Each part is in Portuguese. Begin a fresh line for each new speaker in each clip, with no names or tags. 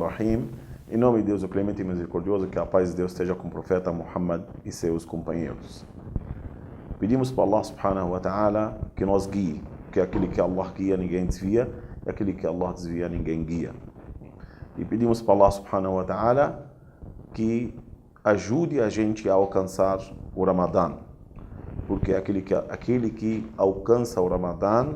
Rahim. Em nome de Deus, o Clemente e Misericordioso, que a paz de Deus esteja com o profeta Muhammad e seus companheiros. Pedimos para Allah subhanahu wa ta'ala que nos guie, que aquele que Allah guia ninguém desvia, e aquele que Allah desvia ninguém guia. E pedimos para Allah subhanahu wa ta'ala que ajude a gente a alcançar o Ramadã, porque aquele que alcança o Ramadã,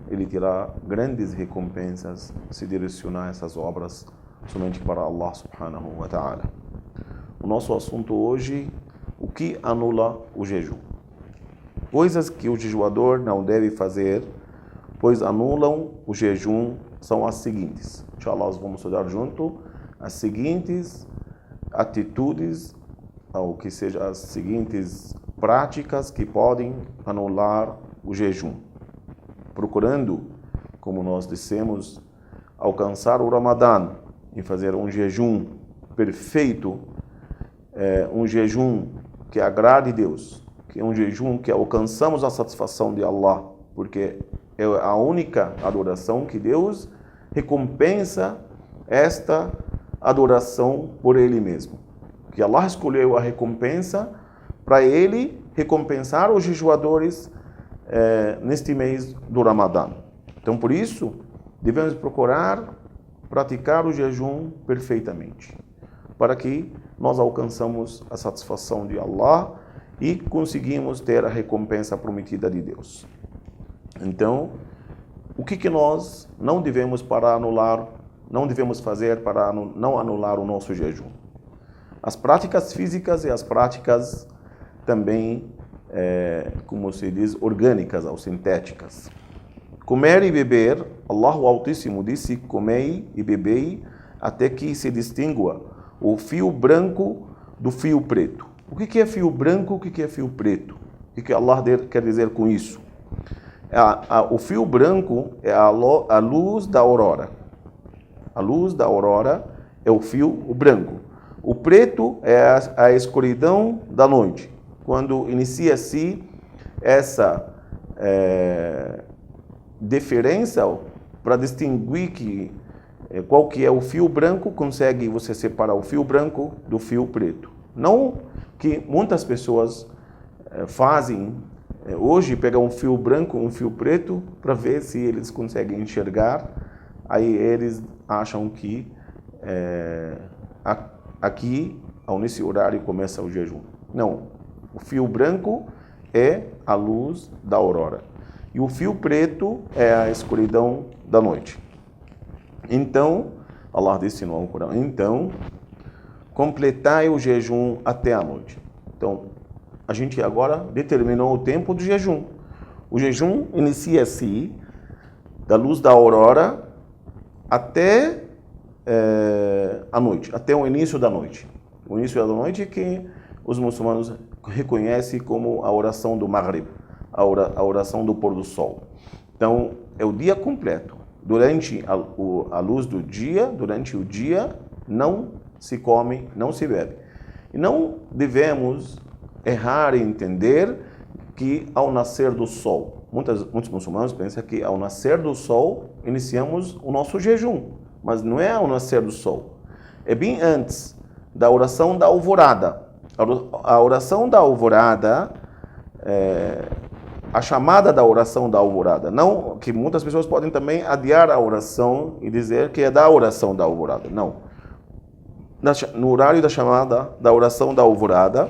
ele terá grandes recompensas se direcionar essas obras somente para Allah subhanahu wa ta'ala. O nosso assunto hoje, o que anula o jejum. Coisas que o jejuador não deve fazer, pois anulam o jejum, são as seguintes. Inshallah, nós vamos estudar junto as seguintes atitudes, ou que seja as seguintes práticas que podem anular o jejum. Procurando, como nós dissemos, alcançar o Ramadã e fazer um jejum perfeito, um jejum que agrade Deus, que é um jejum que alcançamos a satisfação de Allah, porque é a única adoração que Deus recompensa esta adoração por Ele mesmo. Que Allah escolheu a recompensa para Ele recompensar os jejuadores neste mês do Ramadã. Então, por isso, devemos procurar praticar o jejum perfeitamente, para que nós alcançamos a satisfação de Allah e conseguimos ter a recompensa prometida de Deus. Então, o que nós não devemos fazer para não anular o nosso jejum? As práticas físicas e as práticas também, como se diz, orgânicas ou sintéticas. Comer e beber, Allah o Altíssimo disse: comei e bebei até que se distingua o fio branco do fio preto. O que é fio branco? O que é fio preto? O que Allah quer dizer com isso? O fio branco é a luz da aurora. A luz da aurora é o fio branco. O preto é a escuridão da noite. Quando inicia-se essa diferença, para distinguir qual que é o fio branco, consegue você separar o fio branco do fio preto. Não que muitas pessoas fazem hoje, pegam um fio branco, um fio preto, para ver se eles conseguem enxergar. Aí eles acham que aqui, nesse horário, começa o jejum. Não, o fio branco é a luz da aurora. E o fio preto é a escuridão da noite. Então, Allah disse no Alcorão, então, completai o jejum até a noite. Então, a gente agora determinou o tempo do jejum. O jejum inicia-se da luz da aurora até a noite, até o início da noite. O início da noite que os muçulmanos reconhecem como a oração do Maghrib, a oração do pôr do sol. Então, é o dia completo. Durante a luz do dia, durante o dia, não se come, não se bebe. E não devemos errar em entender que ao nascer do sol, muitos muçulmanos pensam que ao nascer do sol, iniciamos o nosso jejum. Mas não é ao nascer do sol. É bem antes da oração da alvorada. A oração da alvorada a chamada da oração da alvorada. Não, que muitas pessoas podem também adiar a oração e dizer que é da oração da alvorada. Não. No horário da chamada da oração da alvorada,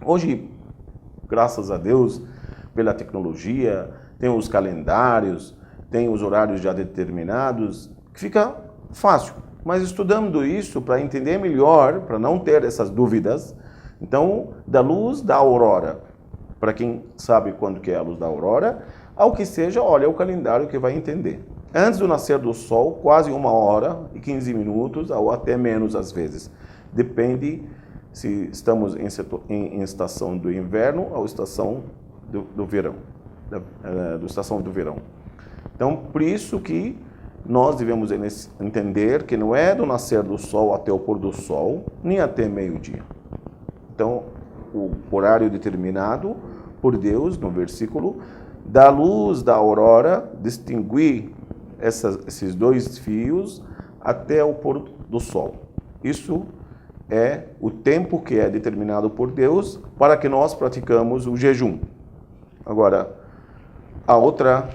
hoje, graças a Deus, pela tecnologia, tem os calendários, tem os horários já determinados, que fica fácil. Mas estudando isso para entender melhor, para não ter essas dúvidas, então, da luz da aurora, para quem sabe quando que é a luz da aurora, ao que seja, olha o calendário que vai entender. Antes do nascer do sol, quase 1 hora e 15 minutos, ou até menos às vezes. Depende se estamos em estação do inverno ou estação do verão. Estação do verão. Então, por isso que nós devemos entender que não é do nascer do sol até o pôr do sol, nem até meio-dia. Então, o horário determinado por Deus, no versículo, da luz da aurora, distinguir esses dois fios até o pôr do sol. Isso é o tempo que é determinado por Deus para que nós praticamos o jejum. Agora, a outra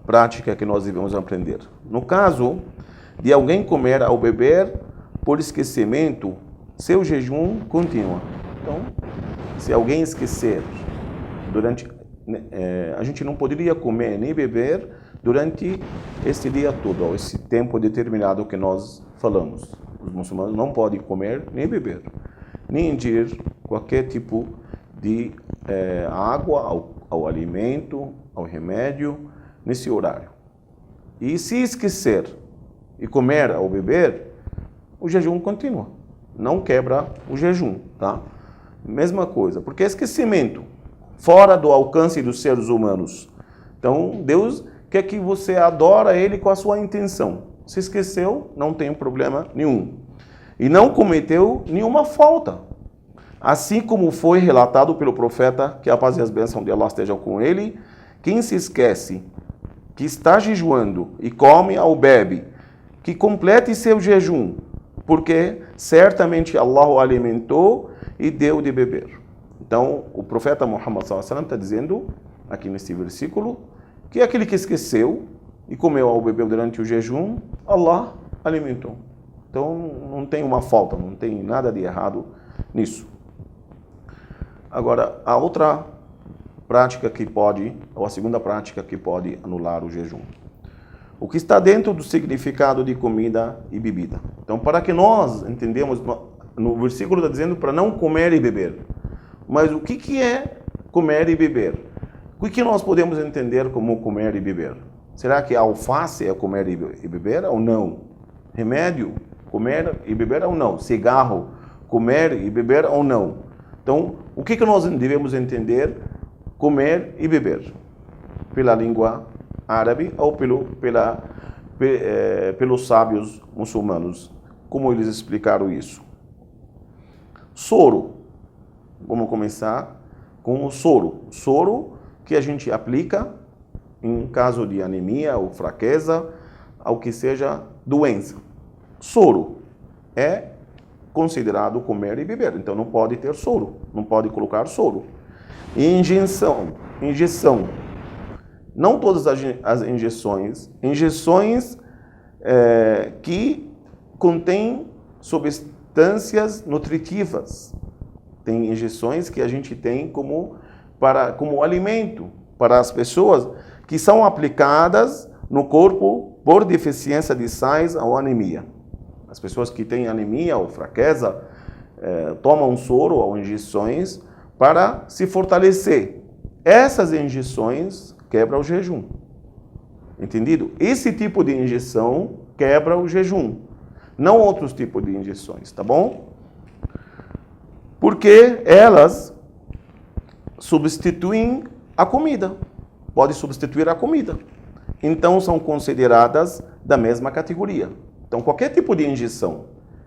prática que nós devemos aprender. No caso de alguém comer ou beber por esquecimento, seu jejum continua. Então, se alguém esquecer a gente não poderia comer nem beber durante esse dia todo, ou esse tempo determinado que nós falamos. Os muçulmanos não podem comer nem beber, nem ingerir qualquer tipo de água, ao alimento, ao remédio, nesse horário. E se esquecer e comer ou beber, o jejum continua. Não quebra o jejum, tá? Mesma coisa, porque é esquecimento, fora do alcance dos seres humanos. Então, Deus quer que você adora Ele com a sua intenção. Se esqueceu, não tem problema nenhum. E não cometeu nenhuma falta. Assim como foi relatado pelo profeta, que a paz e as bênçãos de Allah estejam com ele, quem se esquece que está jejuando e come ou bebe, que complete seu jejum, porque certamente Allah o alimentou e deu de beber. Então, o profeta Muhammad s.a.w. está dizendo, aqui nesse versículo, que aquele que esqueceu e comeu ou bebeu durante o jejum, Allah alimentou. Então, não tem uma falta, não tem nada de errado nisso. Agora, a outra prática que pode, ou a segunda prática que pode anular o jejum. O que está dentro do significado de comida e bebida. Então, para que nós entendemos, no versículo está dizendo para não comer e beber. Mas o que é comer e beber? O que nós podemos entender como comer e beber? Será que alface é comer e beber ou não? Remédio, comer e beber ou não? Cigarro, comer e beber ou não? Então, o que nós devemos entender comer e beber? Pela língua árabe ou pelos sábios muçulmanos. Como eles explicaram isso? Soro. Vamos começar com o soro. Soro que a gente aplica em caso de anemia ou fraqueza, ou que seja doença. Soro é considerado comer e beber, então não pode ter soro, não pode colocar soro. Injeção. Não todas as injeções que contêm substâncias nutritivas. Tem injeções que a gente tem como alimento para as pessoas que são aplicadas no corpo por deficiência de sais ou anemia. As pessoas que têm anemia ou fraqueza tomam soro ou injeções para se fortalecer. Essas injeções quebram o jejum. Entendido? Esse tipo de injeção quebra o jejum. Não outros tipos de injeções, tá bom? Porque elas substituem a comida. Pode substituir a comida. Então, são consideradas da mesma categoria. Então, qualquer tipo de injeção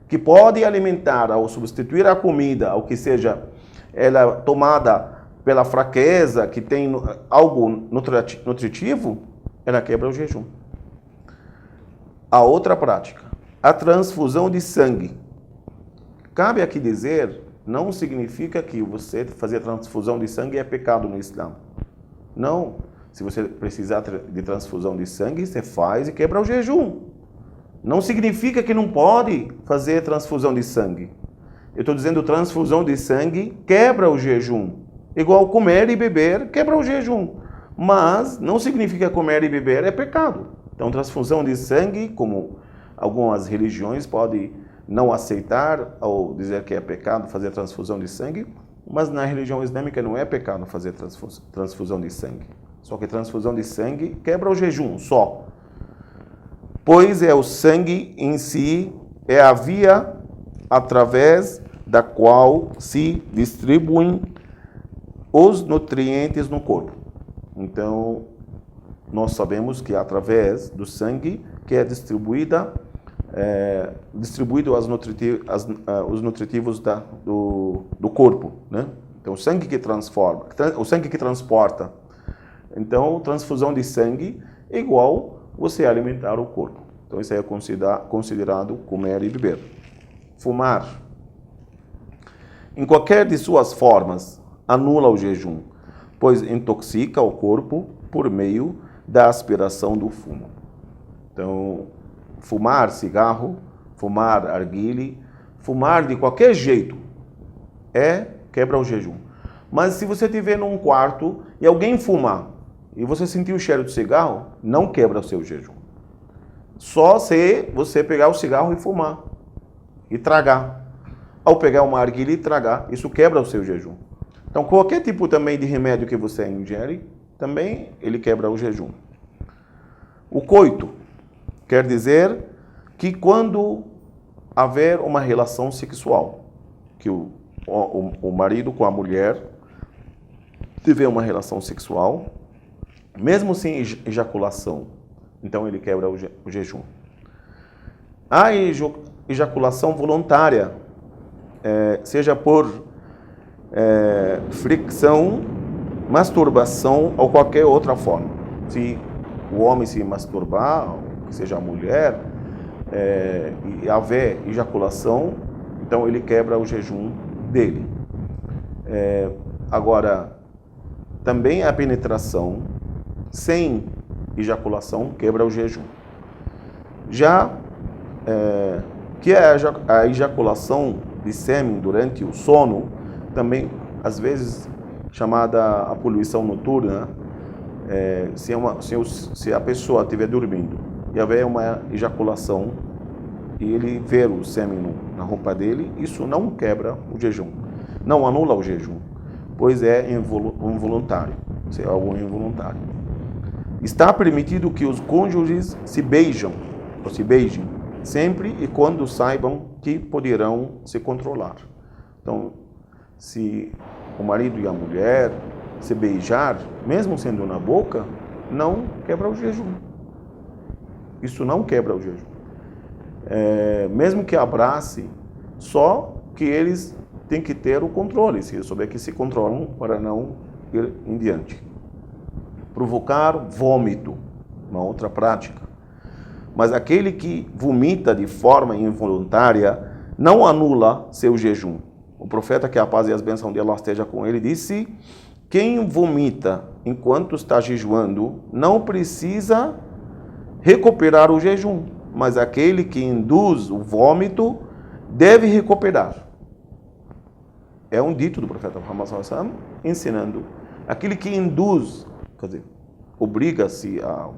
que pode alimentar ou substituir a comida, ou que seja ela tomada pela fraqueza, que tem algo nutritivo, ela quebra o jejum. A outra prática, a transfusão de sangue. Cabe aqui dizer, não significa que você fazer transfusão de sangue é pecado no Islã. Não. Se você precisar de transfusão de sangue, você faz e quebra o jejum. Não significa que não pode fazer transfusão de sangue. Eu estou dizendo transfusão de sangue quebra o jejum. Igual comer e beber quebra o jejum. Mas não significa que comer e beber é pecado. Então, transfusão de sangue, como algumas religiões podem não aceitar ou dizer que é pecado fazer transfusão de sangue, mas na religião islâmica não é pecado fazer transfusão de sangue. Só que transfusão de sangue quebra o jejum só. Pois é o sangue em si, é a via através da qual se distribuem os nutrientes no corpo. Então, nós sabemos que através do sangue que é distribuído os nutritivos do corpo, né? Então, o sangue que transporta. Então, transfusão de sangue é igual você alimentar o corpo. Então isso é considerado comer e beber. Fumar, em qualquer de suas formas, anula o jejum, pois intoxica o corpo por meio da aspiração do fumo. Então, fumar cigarro, fumar arguile, fumar de qualquer jeito, quebra o jejum. Mas se você estiver num quarto e alguém fumar, e você sentir o cheiro de cigarro, não quebra o seu jejum. Só se você pegar o cigarro e fumar, e tragar. Ao pegar uma arguilha e tragar, isso quebra o seu jejum. Então, qualquer tipo também de remédio que você ingere, também ele quebra o jejum. O coito quer dizer que quando haver uma relação sexual, que o marido com a mulher tiver uma relação sexual, mesmo sem ejaculação, então ele quebra o jejum. A ejaculação voluntária, seja por fricção, masturbação ou qualquer outra forma. Se o homem se masturbar, ou seja a mulher, e haver ejaculação, então ele quebra o jejum dele. Agora, também a penetração sem ejaculação quebra o jejum. Já que a ejaculação de sêmen durante o sono, também às vezes chamada a poluição noturna, se a pessoa estiver dormindo e houver uma ejaculação e ele ver o sêmen na roupa dele, isso não quebra o jejum, não anula o jejum, pois é involuntário, é algo involuntário. Está permitido que os cônjuges se beijem, sempre e quando saibam que poderão se controlar. Então, se o marido e a mulher se beijar, mesmo sendo na boca, não quebra o jejum. Isso não quebra o jejum. Mesmo que abrace, só que eles têm que ter o controle, se souber que se controlam para não ir em diante. Provocar vômito, uma outra prática. Mas aquele que vomita de forma involuntária não anula seu jejum. O profeta, que a paz e as bênçãos de Allah esteja com ele, disse: quem vomita enquanto está jejuando não precisa recuperar o jejum, mas aquele que induz o vômito deve recuperar. É um dito do profeta Muhammad sallallahu alaihi wasallam, ensinando: aquele que induz, quer dizer, obriga-se a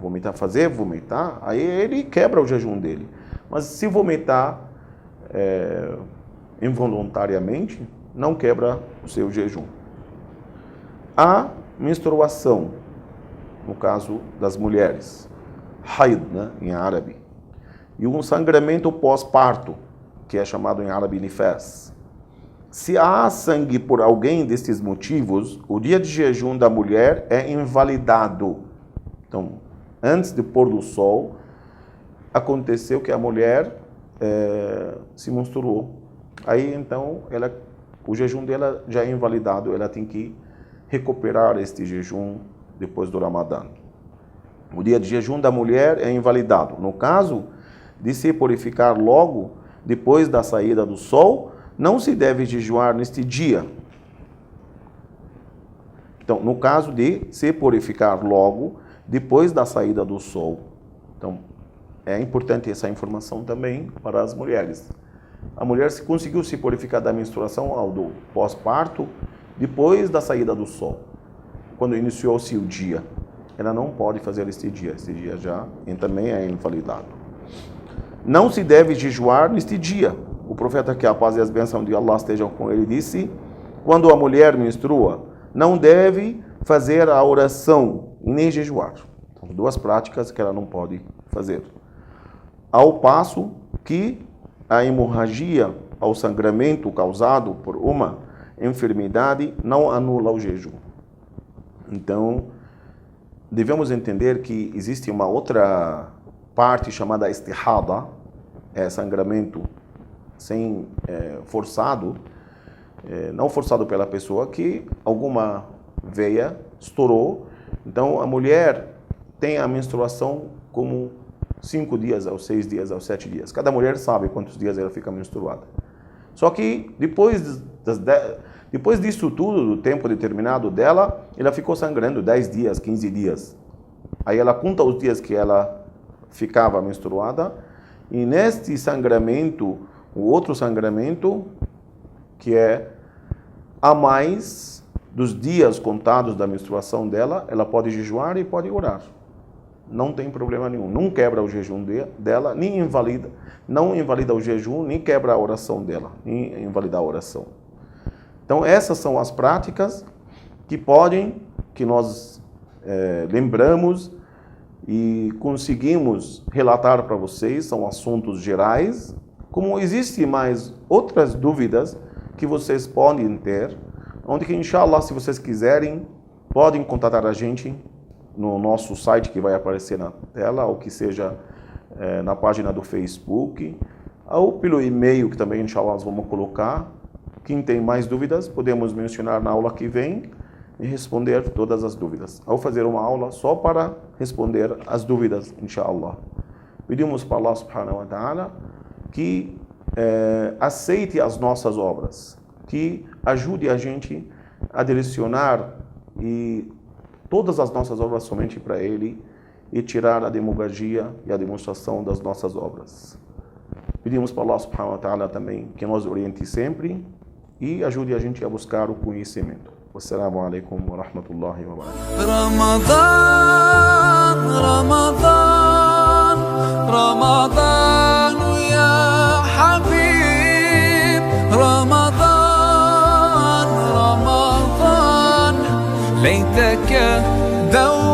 vomitar, aí ele quebra o jejum dele. Mas se vomitar involuntariamente, não quebra o seu jejum. A menstruação, no caso das mulheres, haid, em árabe, e um sangramento pós-parto, que é chamado em árabe nifas. Se há sangue por alguém destes motivos, o dia de jejum da mulher é invalidado. Então, antes do pôr do sol, aconteceu que a mulher se menstruou. Aí, então, o jejum dela já é invalidado, ela tem que recuperar este jejum depois do Ramadã. O dia de jejum da mulher é invalidado. No caso de se purificar logo depois da saída do sol, não se deve jejuar neste dia. Então, no caso de se purificar logo depois da saída do sol. Então, é importante essa informação também para as mulheres. A mulher conseguiu se purificar da menstruação ou do pós-parto depois da saída do sol, quando iniciou-se o dia. Ela não pode fazer este dia já também é invalidado. Não se deve jejuar neste dia. O profeta, que a paz e as bênçãos de Allah estejam com ele, disse: quando a mulher menstrua, não deve fazer a oração e nem jejuar. São duas práticas que ela não pode fazer. Ao passo que a hemorragia ou sangramento causado por uma enfermidade não anula o jejum. Então, devemos entender que existe uma outra parte chamada istihada, sangramento sem forçado, não forçado pela pessoa, que alguma veia estourou. Então, a mulher tem a menstruação como 5 dias, ou 6 dias, ou 7 dias. Cada mulher sabe quantos dias ela fica menstruada. Só que depois disso tudo, do tempo determinado dela, ela ficou sangrando 10 dias, 15 dias. Aí ela conta os dias que ela ficava menstruada, e neste sangramento, o outro sangramento, que é a mais dos dias contados da menstruação dela, ela pode jejuar e pode orar. Não tem problema nenhum. Não quebra o jejum dela, nem invalida, não invalida o jejum, nem quebra a oração dela, nem invalida a oração. Então essas são as práticas que nós lembramos e conseguimos relatar para vocês, são assuntos gerais. Como existem mais outras dúvidas que vocês podem ter, onde que, inshallah, se vocês quiserem, podem contatar a gente no nosso site que vai aparecer na tela, ou que seja na página do Facebook, ou pelo e-mail que também, inshallah, nós vamos colocar. Quem tem mais dúvidas, podemos mencionar na aula que vem e responder todas as dúvidas. Ou fazer uma aula só para responder as dúvidas, inshallah. Pedimos para Allah subhanahu wa ta'ala que aceite as nossas obras, que ajude a gente a direcionar e todas as nossas obras somente para Ele e tirar a demagogia e a demonstração das nossas obras. Pedimos para Allah subhanahu wa ta'ala também que nos oriente sempre e ajude a gente a buscar o conhecimento. Wassalamu alaikum wa rahmatullahi wa barakatuh.
Ramadan, Ramadan, Ramadan ya Habib. Ramadan, Ramadan, ليتك دوما